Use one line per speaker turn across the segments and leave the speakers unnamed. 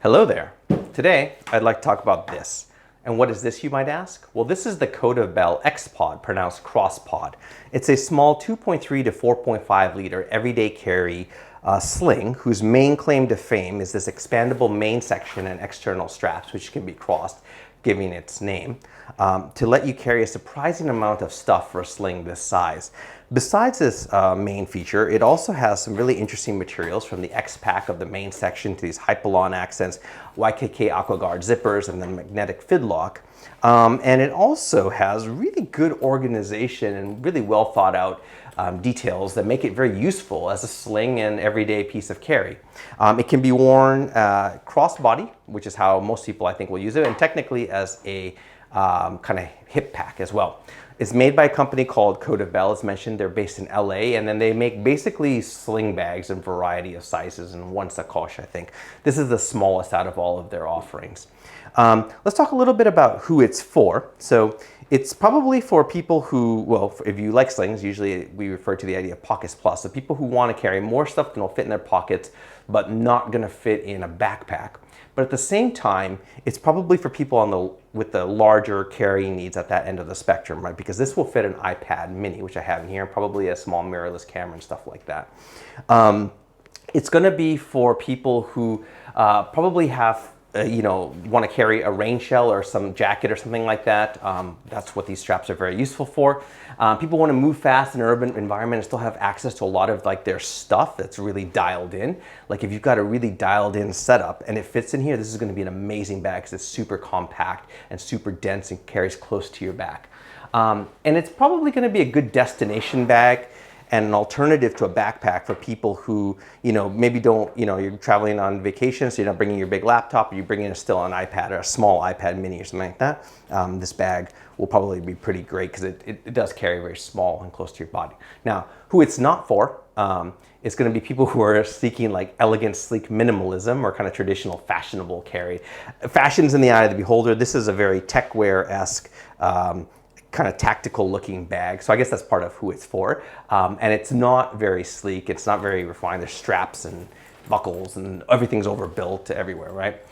Hello there. Today, I'd like to talk about this. And what is this, you might ask? Well, this is the Expandable X-Pod, pronounced cross-pod. It's a small 2.3 to 4.5 liter everyday carry sling whose main claim to fame is this expandable main section and external straps, which can be crossed, giving its name, to let you carry a surprising amount of stuff for a sling this size. Besides this main feature, it also has some really interesting materials, from the X-Pac of the main section to these hypalon accents, YKK Aquaguard zippers, and then magnetic fidlock. And it also has really good organization and really well thought out details that make it very useful as a sling and everyday piece of carry. It can be worn crossbody, which is how most people I think will use it, and technically as a kind of hip pack as well. It's made by a company called Expandable, as mentioned. They're based in LA, and then they make basically sling bags in a variety of sizes and one sacoche, I think. This is the smallest out of all of their offerings. Let's talk a little bit about who it's for. So it's probably for people who, well, if you like slings, usually we refer to the idea of pockets plus. So people who want to carry more stuff than will fit in their pockets, but not going to fit in a backpack. But at the same time, it's probably for people with the larger carrying needs at that end of the spectrum, right? Because this will fit an iPad mini, which I have in here, probably a small mirrorless camera and stuff like that. It's going to be for people who probably have want to carry a rain shell or some jacket or something like that. That's what these straps are very useful for. People want to move fast in an urban environment and still have access to a lot of their stuff that's really dialed in. Like if you've got a really dialed in setup and it fits in here, this is going to be an amazing bag because it's super compact and super dense and carries close to your back. And it's probably going to be a good destination bag and an alternative to a backpack for people who, maybe don't, you're traveling on vacation, so you're not bringing your big laptop, or you're bringing still an iPad or a small iPad mini or something like that. This bag will probably be pretty great because it does carry very small and close to your body. Now, who it's not for, it's going to be people who are seeking elegant, sleek minimalism or kind of traditional fashionable carry. Fashion's in the eye of the beholder. This is a very techwear-esque, kind of tactical looking bag. So I guess that's part of who it's for. And it's not very sleek. It's not very refined. There's straps and buckles and everything's overbuilt everywhere, right?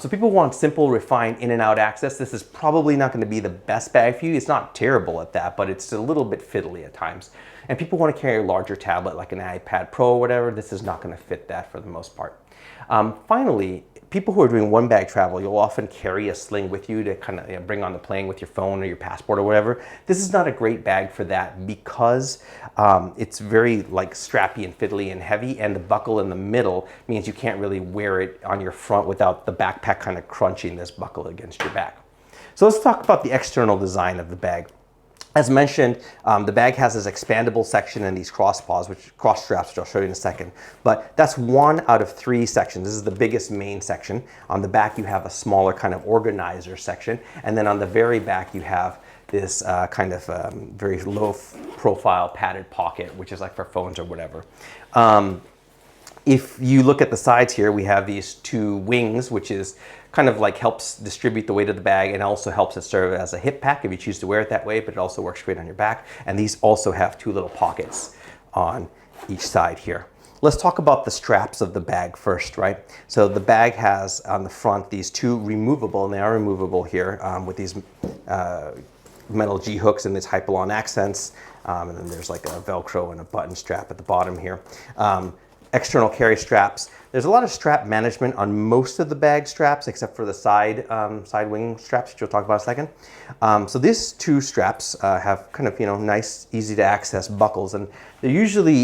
So people want simple, refined in and out access. This is probably not going to be the best bag for you. It's not terrible at that, but it's a little bit fiddly at times. And people want to carry a larger tablet like an iPad Pro or whatever. This is not going to fit that for the most part. Finally, people who are doing one bag travel, you'll often carry a sling with you to kind of bring on the plane with your phone or your passport or whatever. This is not a great bag for that because it's very strappy and fiddly and heavy, and the buckle in the middle means you can't really wear it on your front without the backpack kind of crunching this buckle against your back. So let's talk about the external design of the bag. As mentioned, the bag has this expandable section and these cross straps, which I'll show you in a second. But that's one out of three sections. This is the biggest main section. On the back, you have a smaller kind of organizer section. And then on the very back, you have this kind of very low profile padded pocket, which is for phones or whatever. If you look at the sides here, we have these two wings, which is kind of helps distribute the weight of the bag and also helps it serve as a hip pack if you choose to wear it that way, but it also works great on your back. And these also have two little pockets on each side here. Let's talk about the straps of the bag first, right? So the bag has on the front these two removable, and they are removable here, with these metal G hooks and these hypalon accents. And then there's a Velcro and a button strap at the bottom here. External carry straps. There's a lot of strap management on most of the bag straps, except for the side wing straps, which we'll talk about in a second. So these two straps have kind of nice, easy to access buckles, and they're usually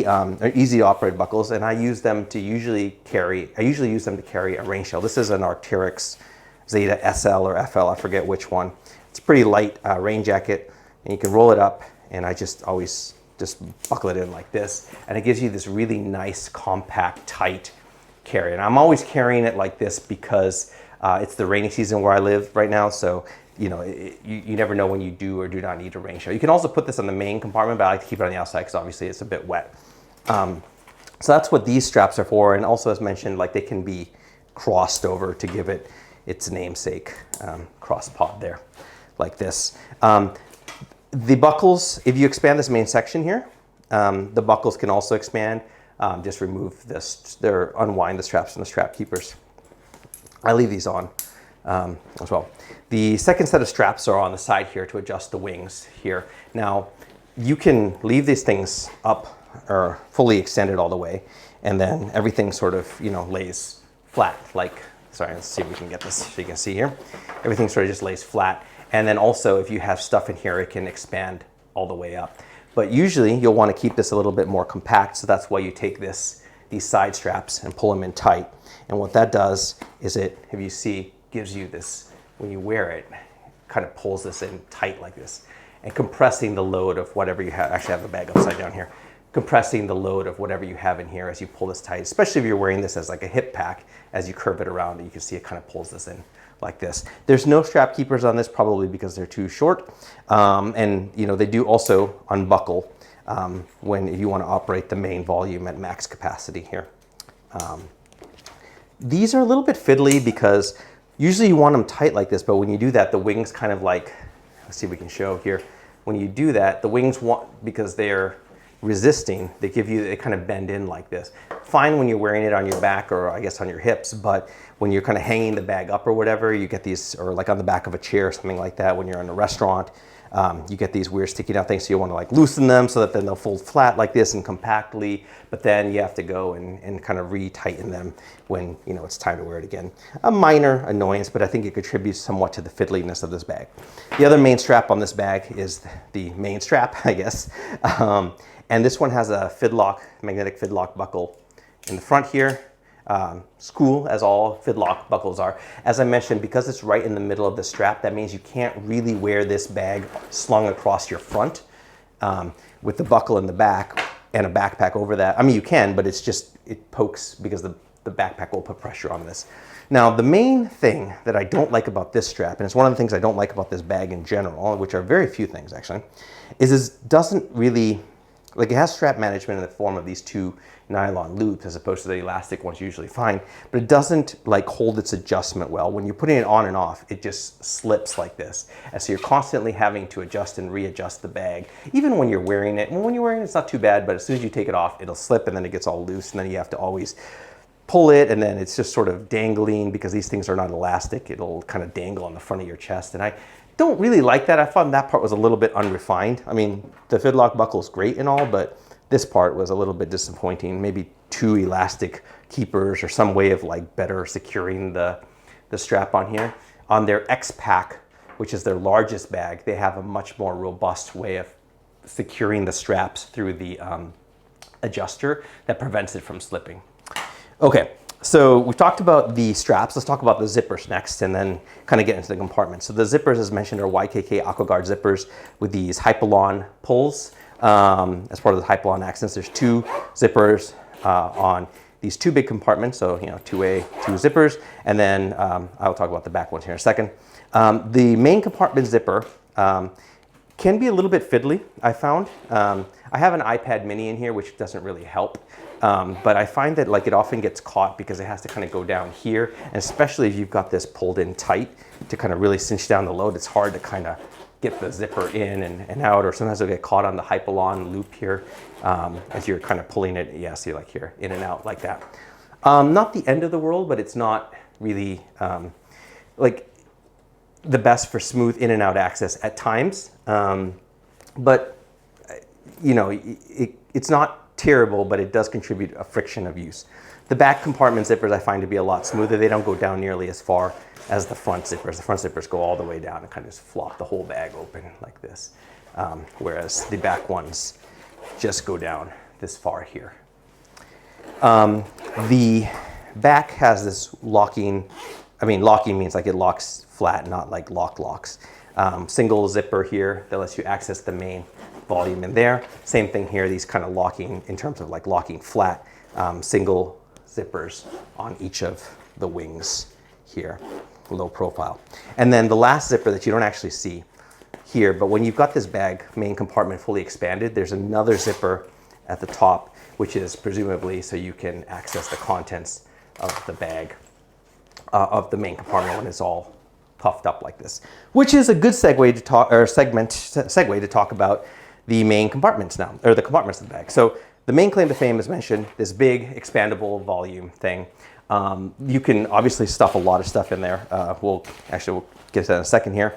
easy to operate buckles. And I use them to usually carry a rain shell. This is an Arc'teryx Zeta SL or FL, I forget which one. It's a pretty light rain jacket, and you can roll it up. And I just always buckle it in like this, and it gives you this really nice, compact, tight carry. And I'm always carrying it like this because it's the rainy season where I live right now, so you never know when you do or do not need a rain shell. You can also put this on the main compartment, but I like to keep it on the outside because obviously it's a bit wet. So that's what these straps are for, and also as mentioned, they can be crossed over to give it its namesake, cross pod there, like this. The buckles, if you expand this main section here, the buckles can also expand. Just remove this, unwind the straps from the strap keepers. I leave these on as well. The second set of straps are on the side here to adjust the wings here. Now, you can leave these things up or fully extended all the way, and then everything sort of, you know, lays flat. Like, sorry, let's see if we can get this so you can see here. Everything sort of just lays flat. And then also, if you have stuff in here, it can expand all the way up. But usually, you'll want to keep this a little bit more compact, so that's why you take these side straps and pull them in tight. And what that does is it, if you see, gives you this, when you wear it, kind of pulls this in tight like this, and compressing the load of whatever you have. Actually, I have the bag upside down here. Compressing the load of whatever you have in here as you pull this tight, especially if you're wearing this as like a hip pack. As you curve it around, you can see it kind of pulls this in like this. There's no strap keepers on this, probably because they're too short. And you know, they do also unbuckle if you want to operate the main volume at max capacity here. These are a little bit fiddly because usually you want them tight like this, but when you do that, the wings kind of like, let's see if we can show here. When you do that, the wings because they're resisting, they kind of bend in like this. Fine when you're wearing it on your back or I guess on your hips, but when you're kind of hanging the bag up or whatever, you get these, or like on the back of a chair or something like that when you're in a restaurant, you get these weird sticking out things, so you want to like loosen them so that then they'll fold flat like this and compactly, but then you have to go and kind of re-tighten them when, you know, it's time to wear it again. A minor annoyance, but I think it contributes somewhat to the fiddliness of this bag. The other main strap on this bag is the main strap, I guess. And this one has a fidlock, magnetic fidlock buckle in the front here. Cool, as all fidlock buckles are. As I mentioned, because it's right in the middle of the strap, that means you can't really wear this bag slung across your front with the buckle in the back and a backpack over that. I mean, you can, but it's just, it pokes because the backpack will put pressure on this. Now, the main thing that I don't like about this strap, and it's one of the things I don't like about this bag in general, which are very few things actually, is it doesn't really, like, it has strap management in the form of these two nylon loops as opposed to the elastic ones usually find, but it doesn't like hold its adjustment well. When you're putting it on and off, it just slips like this. And so you're constantly having to adjust and readjust the bag, even when you're wearing it. And when you're wearing it, it's not too bad, but as soon as you take it off, it'll slip and then it gets all loose, and then you have to always pull it, and then it's just sort of dangling because these things are not elastic. It'll kind of dangle on the front of your chest, and I don't really like that. I found that part was a little bit unrefined. I mean, the fidlock buckle is great and all, but this part was a little bit disappointing. Maybe two elastic keepers or some way of like better securing the strap on here. On their X-Pac, which is their largest bag, they have a much more robust way of securing the straps through the adjuster that prevents it from slipping. Okay, so we've talked about the straps. Let's talk about the zippers next and then kind of get into the compartments. So the zippers, as mentioned, are YKK Aquaguard zippers with these hypalon pulls. As part of the hypalon accents, there's two zippers on these two big compartments, so, you know, 2 zippers, and then I'll talk about the back ones here in a second. The main compartment zipper can be a little bit fiddly, I found. I have an iPad mini in here, which doesn't really help, but I find that like it often gets caught because it has to kind of go down here, and especially if you've got this pulled in tight to kind of really cinch down the load, it's hard to kind of get the zipper in and out, or sometimes it'll get caught on the hypalon loop here as you're kind of pulling it, yeah, see, like here, in and out like that. Not the end of the world, but it's not really like the best for smooth in and out access at times. But, you know, it's not terrible, but it does contribute a friction of use. The back compartment zippers I find to be a lot smoother. They don't go down nearly as far as the front zippers. The front zippers go all the way down and kind of just flop the whole bag open like this. Whereas the back ones just go down this far here. The back has this locking, I mean, locking means like it locks flat, not like locks. Single zipper here that lets you access the main volume in there. Same thing here, these kind of locking in terms of like locking flat, single zippers on each of the wings here, low profile. And then the last zipper that you don't actually see here, but when you've got this bag main compartment fully expanded, there's another zipper at the top, which is presumably so you can access the contents of the bag, of the main compartment when it's all puffed up like this, which is a good segue to talk, or segue to talk about the main compartments now, or the compartments of the bag. So the main claim to fame is mentioned, this big expandable volume thing. You can obviously stuff a lot of stuff in there. We'll get to that in a second here.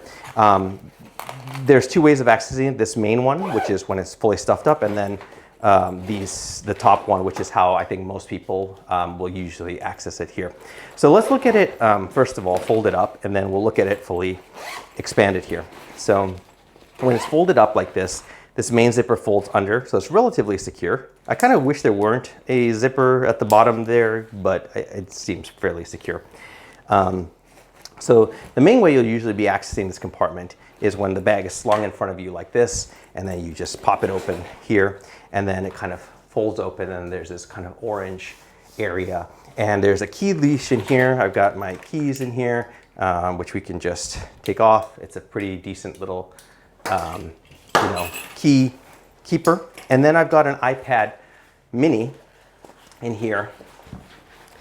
There's two ways of accessing this main one, which is when it's fully stuffed up, and then the top one, which is how I think most people will usually access it here. So let's look at it, first of all, folded up, and then we'll look at it fully expanded here. So when it's folded up like this main zipper folds under, so it's relatively secure. I kind of wish there weren't a zipper at the bottom there, but it seems fairly secure. So the main way you'll usually be accessing this compartment is when the bag is slung in front of you like this, and then you just pop it open here, and then it kind of folds open, and there's this kind of orange area. And there's a key leash in here. I've got my keys in here, which we can just take off. It's a pretty decent little key keeper. And then I've got an iPad mini in here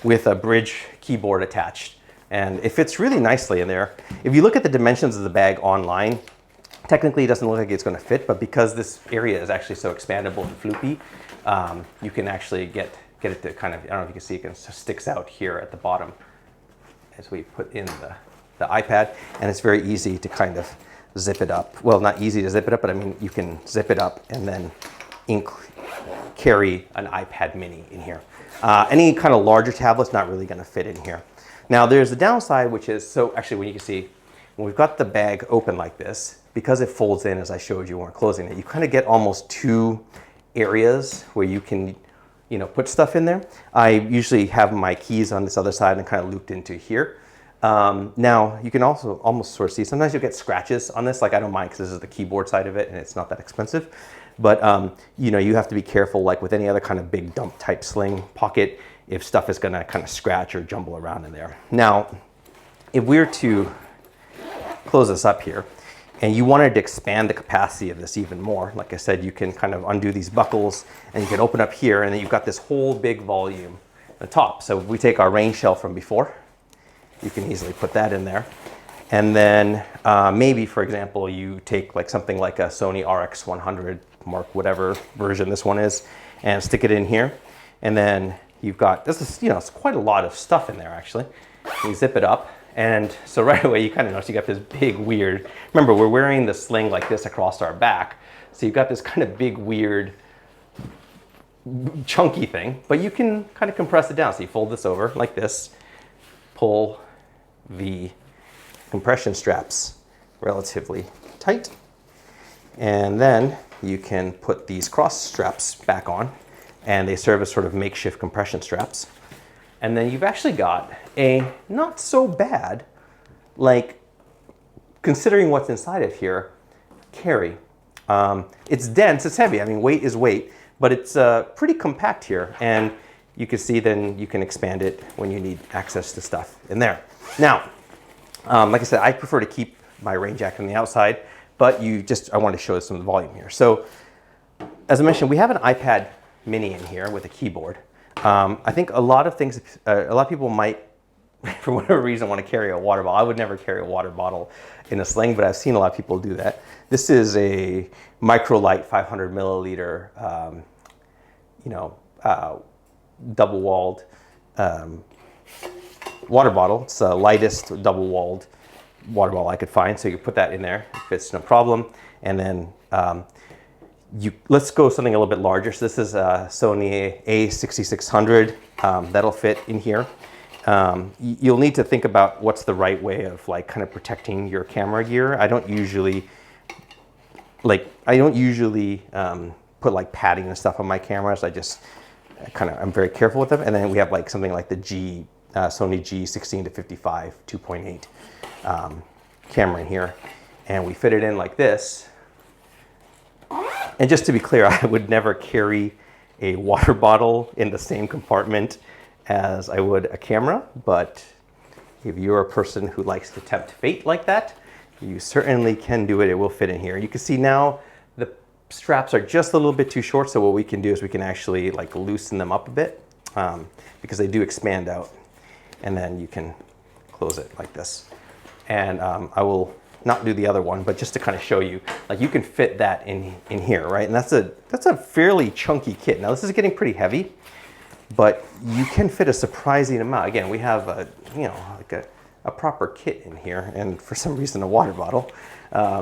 with a bridge keyboard attached. And it fits really nicely in there. If you look at the dimensions of the bag online, technically it doesn't look like it's going to fit, but because this area is actually so expandable and floopy, you can actually get it to kind of, I don't know if you can see, it sticks out here at the bottom as we put in the iPad, and it's very easy to kind of zip it up. Well, not easy to zip it up, but I mean, you can zip it up and then carry an iPad mini in here. Any kind of larger tablet's not really going to fit in here. Now there's the downside, which is, so actually when you can see, when we've got the bag open like this, because it folds in as I showed you when we're closing it, you kind of get almost two areas where you can, put stuff in there. I usually have my keys on this other side and kind of looped into here. Now you can also almost sort of see, sometimes you'll get scratches on this, like I don't mind because this is the keyboard side of it and it's not that expensive. But you have to be careful, like with any other kind of big dump type sling pocket, if stuff is gonna kind of scratch or jumble around in there. Now, if we were to close this up here, and you wanted to expand the capacity of this even more, like I said, you can kind of undo these buckles and you can open up here, and then you've got this whole big volume at the top. So if we take our rain shell from before, you can easily put that in there. And then maybe, for example, you take like something like a Sony RX100 Mark, whatever version this one is, and stick it in here. And then you've got, this is, it's quite a lot of stuff in there actually. You zip it up. And so right away, you kind of notice you got this big weird, remember we're wearing the sling like this across our back. So you've got this kind of big weird chunky thing, but you can kind of compress it down. So you fold this over like this, pull the compression straps relatively tight, and then you can put these cross straps back on, and they serve as sort of makeshift compression straps. And then you've actually got a not so bad, like considering what's inside of here, carry. It's dense, it's heavy. I mean, weight is weight, but it's pretty compact here. And you can see then you can expand it when you need access to stuff in there. Now, like I said, I prefer to keep my rain jacket on the outside, but I want to show some of the volume here. So as I mentioned, we have an iPad mini in here with a keyboard. I think a lot of people might, for whatever reason, want to carry a water bottle. I would never carry a water bottle in a sling, but I've seen a lot of people do that. This is a Microlite 500 milliliter, double-walled water bottle. It's the lightest double-walled water bottle I could find, so you put that in there. It fits no problem. And then let's go something a little bit larger. So this is a Sony A6600. That'll fit in here. You'll need to think about what's the right way of like kind of protecting your camera gear. I don't usually put like padding and stuff on my cameras. I'm very careful with them. And then we have like something like the Sony G16 to 55 2.8 camera in here, and we fit it in like this. And just to be clear, I would never carry a water bottle in the same compartment as I would a camera, but if you're a person who likes to tempt fate like that, you certainly can do it. It will fit in here. You can see now the straps are just a little bit too short, so what we can do is we can actually like loosen them up a bit because they do expand out, and then you can close it like this. And I will not do the other one, but just to kind of show you, like you can fit that in here, right? And that's a fairly chunky kit. Now this is getting pretty heavy, but you can fit a surprising amount. Again, we have a, you know, like a proper kit in here, and for some reason a water bottle.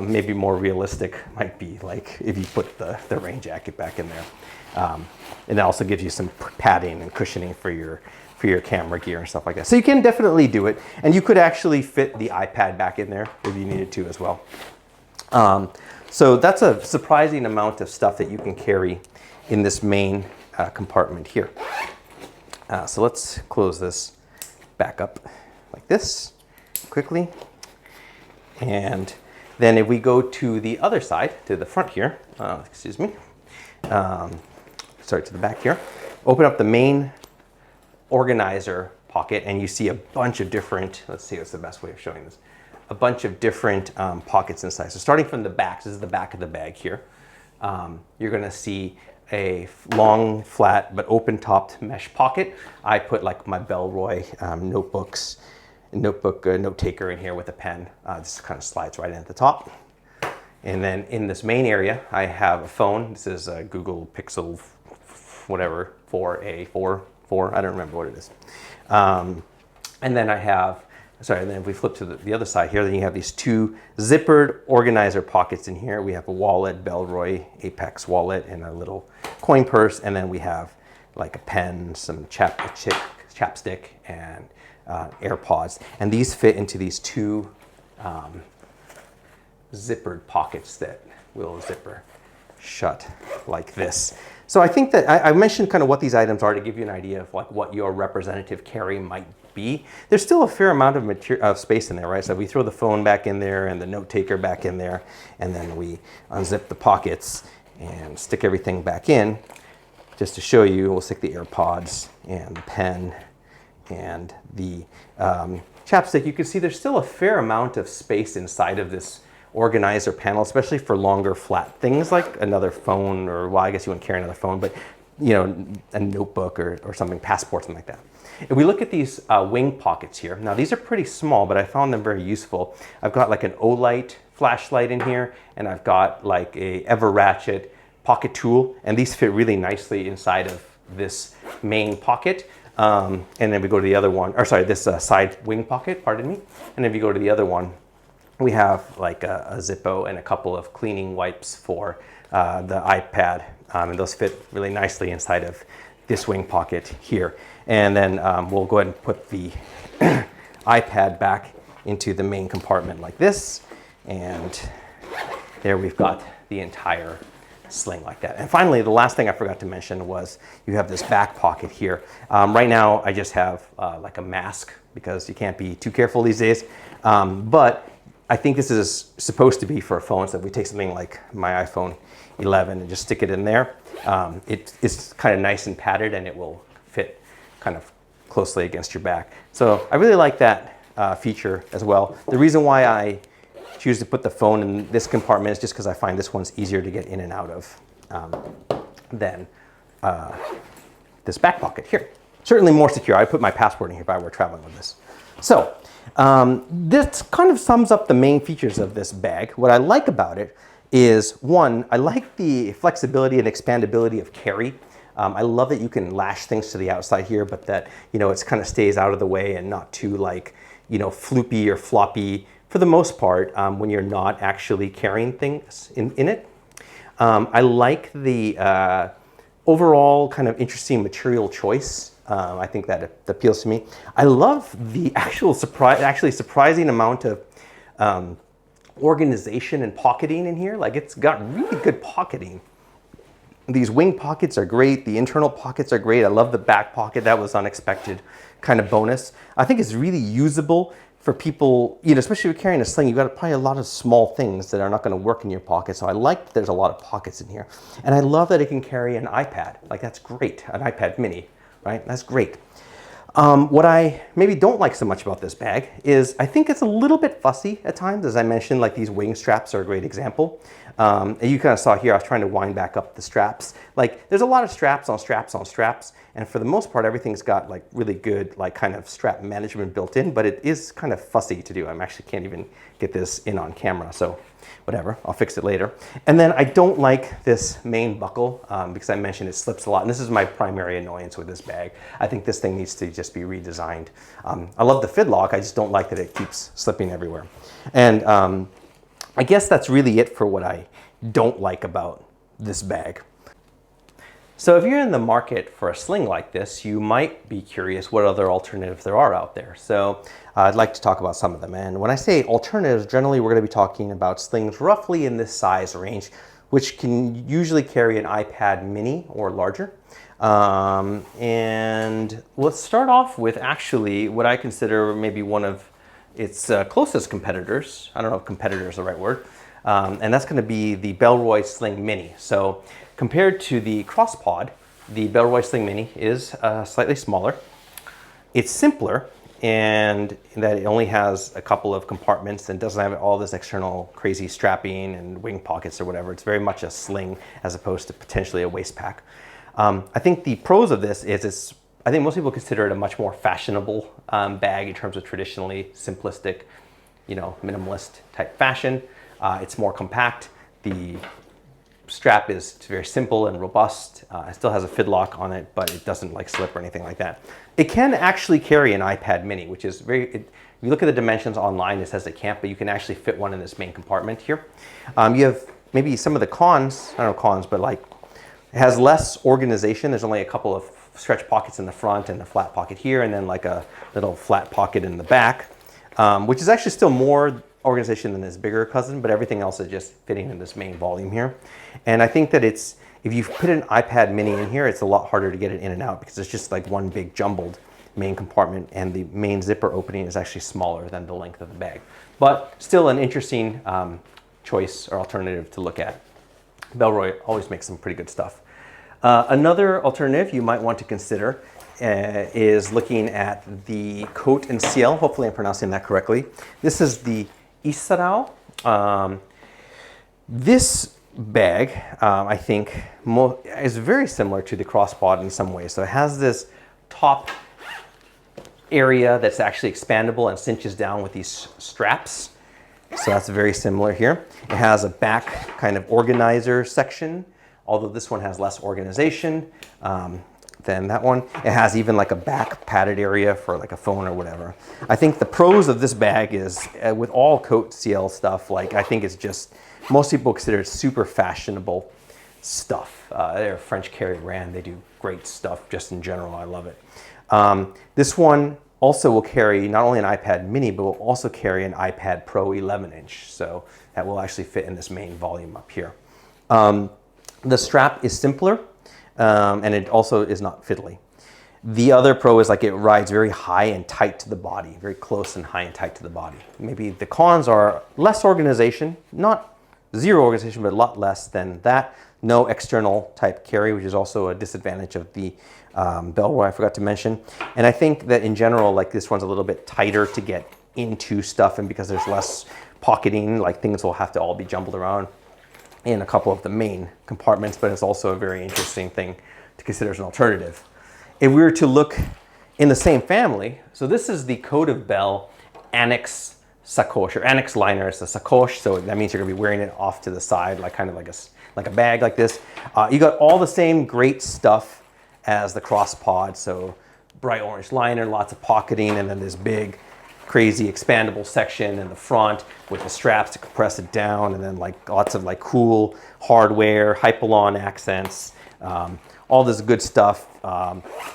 Maybe more realistic might be like if you put the rain jacket back in there. And it also gives you some padding and cushioning for your camera gear and stuff like that. So you can definitely do it, and you could actually fit the iPad back in there if you needed to as well. So that's a surprising amount of stuff that you can carry in this main compartment here. So let's close this back up like this quickly. And then if we go to the other side, to the front here, excuse me, sorry, to the back here, open up the main organizer pocket, and you see a bunch of different, let's see what's the best way of showing this, a bunch of different pockets inside. So starting from the back, this is the back of the bag here, you're gonna see a long, flat, but open-topped mesh pocket. I put like my Bellroy notebooks, note taker in here with a pen. This kind of slides right in at the top. And then in this main area, I have a phone. This is a Google Pixel, whatever, 4a, 4, I don't remember what it is. And then I have, sorry, and then if we flip to the other side here, then you have these two zippered organizer pockets in here. We have a wallet, Bellroy Apex wallet, and a little coin purse. And then we have like a pen, some chapstick, and AirPods. And these fit into these two zippered pockets that will zipper shut like this. So I think that I mentioned kind of what these items are to give you an idea of like what your representative carry might be. There's still a fair amount of space in there, right? So we throw the phone back in there and the note taker back in there, and then we unzip the pockets and stick everything back in. Just to show you, we'll stick the AirPods and the pen and the chapstick. You can see there's still a fair amount of space inside of this organizer panel, especially for longer flat things like another phone, or, well, I guess you wouldn't carry another phone, but you know, a notebook or something, passport, something like that. If we look at these wing pockets here, now these are pretty small, but I found them very useful. I've got like an Olight flashlight in here, and I've got like a Ever Ratchet pocket tool, and these fit really nicely inside of this main pocket. And then we go to the other one, or sorry, this side wing pocket, pardon me. And if you go to the other one, we have like a Zippo and a couple of cleaning wipes for the iPad, and those fit really nicely inside of this wing pocket here. And then we'll go ahead and put the iPad back into the main compartment like this, and there we've got the entire sling like that. And finally, the last thing I forgot to mention was you have this back pocket here. Right now I just have like a mask because you can't be too careful these days, but I think this is supposed to be for a phone. So if we take something like my iPhone 11 and just stick it in there, it's kind of nice and padded, and it will fit kind of closely against your back. So I really like that feature as well. The reason why I choose to put the phone in this compartment is just because I find this one's easier to get in and out of than this back pocket here. Certainly more secure. I put my passport in here if I were traveling with this. So this kind of sums up the main features of this bag. What I like about it is, one, I like the flexibility and expandability of carry. I love that you can lash things to the outside here, but that, you know, it kind of stays out of the way and not too like, you know, floopy or floppy for the most part when you're not actually carrying things in it. I like the overall kind of interesting material choice. I think that appeals to me. I love the actually surprising amount of organization and pocketing in here. Like, it's got really good pocketing. These wing pockets are great. The internal pockets are great. I love the back pocket. That was unexpected kind of bonus. I think it's really usable for people, you know, especially if you're carrying a sling. You've got probably a lot of small things that are not going to work in your pocket. So I like that there's a lot of pockets in here. And I love that it can carry an iPad. Like, that's great. An iPad mini, right? That's great. What I maybe don't like so much about this bag is I think it's a little bit fussy at times. As I mentioned, like these wing straps are a great example. And you kind of saw here, I was trying to wind back up the straps. Like there's a lot of straps on straps on straps. And for the most part, everything's got like really good, like kind of strap management built in, but it is kind of fussy to do. I actually can't even get this in on camera. So whatever, I'll fix it later. And then I don't like this main buckle because I mentioned it slips a lot. And this is my primary annoyance with this bag. I think this thing needs to just be redesigned. I love the fidlock, I just don't like that it keeps slipping everywhere. And I guess that's really it for what I don't like about this bag. So if you're in the market for a sling like this, you might be curious what other alternatives there are out there. So I'd like to talk about some of them. And when I say alternatives, generally we're going to be talking about slings roughly in this size range, which can usually carry an iPad mini or larger. And let's start off with actually what I consider maybe one of its closest competitors. I don't know if competitor is the right word. And that's going to be the Bellroy Sling Mini. So compared to the CrossPod, the Bellroy Sling Mini is slightly smaller. It's simpler in that it only has a couple of compartments and doesn't have all this external crazy strapping and wing pockets or whatever. It's very much a sling as opposed to potentially a waist pack. I think the pros of this is I think most people consider it a much more fashionable bag in terms of traditionally simplistic, minimalist type fashion. It's more compact. The strap is very simple and robust. It still has a fidlock on it, but it doesn't like slip or anything like that. It can actually carry an iPad mini, which is if you look at the dimensions online, it says it can't, but you can actually fit one in this main compartment here. You have maybe some of the cons, I don't know cons, but like it has less organization. There's only a couple of stretch pockets in the front and a flat pocket here, and then like a little flat pocket in the back, which is actually still more organization than its bigger cousin, but everything else is just fitting in this main volume here. And I think that if you put an iPad mini in here, it's a lot harder to get it in and out because it's just like one big jumbled main compartment, and the main zipper opening is actually smaller than the length of the bag. But still an interesting choice or alternative to look at. Bellroy always makes some pretty good stuff. Another alternative you might want to consider is looking at the Coat and Ciel. Hopefully I'm pronouncing that correctly. This is the Isarao. This bag, I think, is very similar to the CrossPod in some ways. So it has this top area that's actually expandable and cinches down with these straps. So that's very similar here. It has a back kind of organizer section, although this one has less organization than that one. It has even like a back padded area for like a phone or whatever. I think the pros of this bag is with all Coat Ciel stuff, like I think it's just, most people consider it super fashionable stuff. They're a French carry brand. They do great stuff just in general. I love it. This one also will carry not only an iPad mini, but will also carry an iPad Pro 11-inch. So that will actually fit in this main volume up here. The strap is simpler. And it also is not fiddly. The other pro is like it rides very high and tight to the body, very close and high and tight to the body. Maybe the cons are less organization, not zero organization, but a lot less than that. No external type carry, which is also a disadvantage of the Bellroy, I forgot to mention. And I think that in general, like this one's a little bit tighter to get into stuff, and because there's less pocketing, like things will have to all be jumbled around in a couple of the main compartments, but it's also a very interesting thing to consider as an alternative. If we were to look in the same family, so this is the Coat of Bell Annex Sacoche, or Annex Liner. It's a sacoche, so that means you're gonna be wearing it off to the side, like kind of like a bag like this. You got all the same great stuff as the CrossPod, so bright orange liner, lots of pocketing, and then this big crazy expandable section in the front with the straps to compress it down, and then like lots of like cool hardware, hypalon accents, all this good stuff.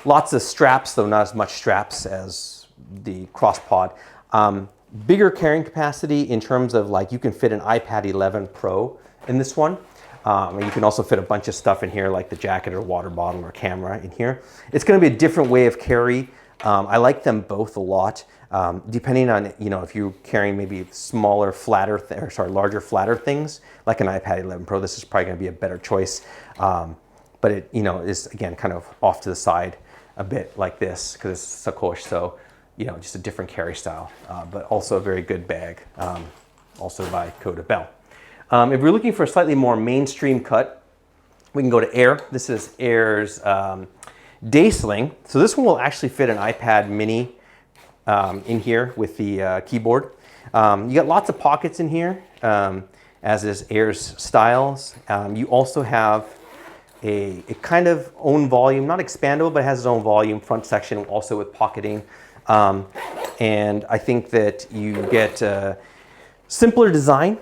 Lots of straps, though not as much straps as the CrossPod. Bigger carrying capacity in terms of like you can fit an iPad 11 Pro in this one. And you can also fit a bunch of stuff in here like the jacket or water bottle or camera in here. It's going to be a different way of carry. I like them both a lot. Depending on, if you're carrying maybe smaller, larger, flatter things like an iPad 11 Pro, this is probably going to be a better choice. But it, is again kind of off to the side a bit like this because it's sacoche, so just a different carry style, but also a very good bag, also by Coda Bell. If you're looking for a slightly more mainstream cut, we can go to Air. This is Air's Day Sling. So this one will actually fit an iPad mini in here with the keyboard. You got lots of pockets in here, as is Air's styles. You also have a kind of own volume, not expandable, but it has its own volume front section also with pocketing. And I think that you get a simpler design,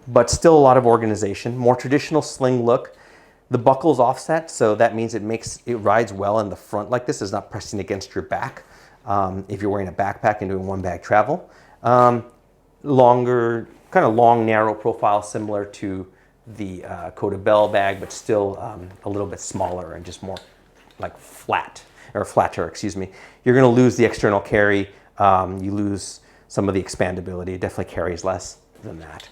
but still a lot of organization, more traditional sling look. The buckle's offset, so that means it rides well in the front like this. It's not pressing against your back if you're wearing a backpack and doing one bag travel. Longer, kind of long, narrow profile, similar to the Coda Bell bag, but still a little bit smaller and just more like flatter, excuse me. You're gonna lose the external carry. You lose some of the expandability. It definitely carries less than that.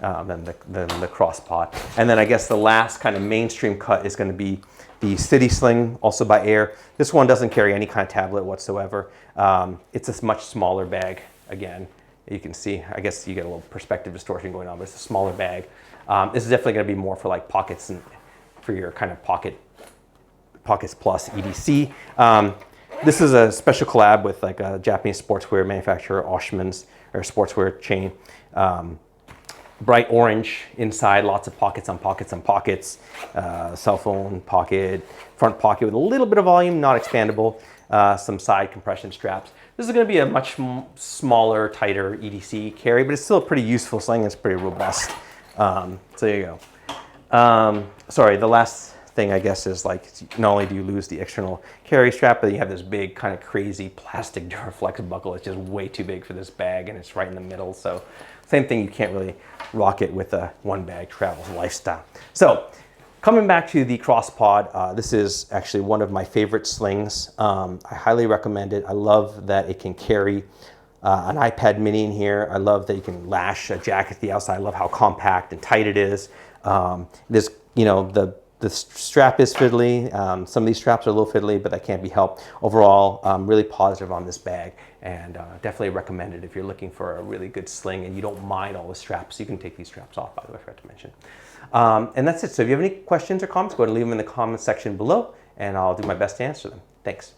Than the CrossPod. And then I guess the last kind of mainstream cut is going to be the City Sling, also by Air. This one doesn't carry any kind of tablet whatsoever. It's a much smaller bag. Again, you can see, I guess you get a little perspective distortion going on, but it's a smaller bag. This is definitely going to be more for like pockets and for your kind of Pockets Plus EDC. This is a special collab with like a Japanese sportswear manufacturer, Oshman's, or sportswear chain. Bright orange inside, lots of pockets on pockets on pockets, cell phone pocket, front pocket with a little bit of volume, not expandable, some side compression straps. This is going to be a much smaller, tighter EDC carry, but it's still a pretty useful sling. It's pretty robust. So there you go. Sorry, the last thing I guess is like, not only do you lose the external carry strap, but you have this big kind of crazy plastic Duraflex buckle. It's just way too big for this bag, and it's right in the middle. So same thing, you can't really rock it with a one bag travel lifestyle. So coming back to the CrossPod, this is actually one of my favorite slings. I highly recommend it. I love that it can carry an iPad mini in here. I love that you can lash a jacket to the outside. I love how compact and tight it is. This, the strap is fiddly. Some of these straps are a little fiddly, but that can't be helped. Overall, really positive on this bag, and definitely recommend it if you're looking for a really good sling and you don't mind all the straps. You can take these straps off, by the way, I forgot to mention. And that's it. So if you have any questions or comments, go ahead and leave them in the comment section below, and I'll do my best to answer them. Thanks.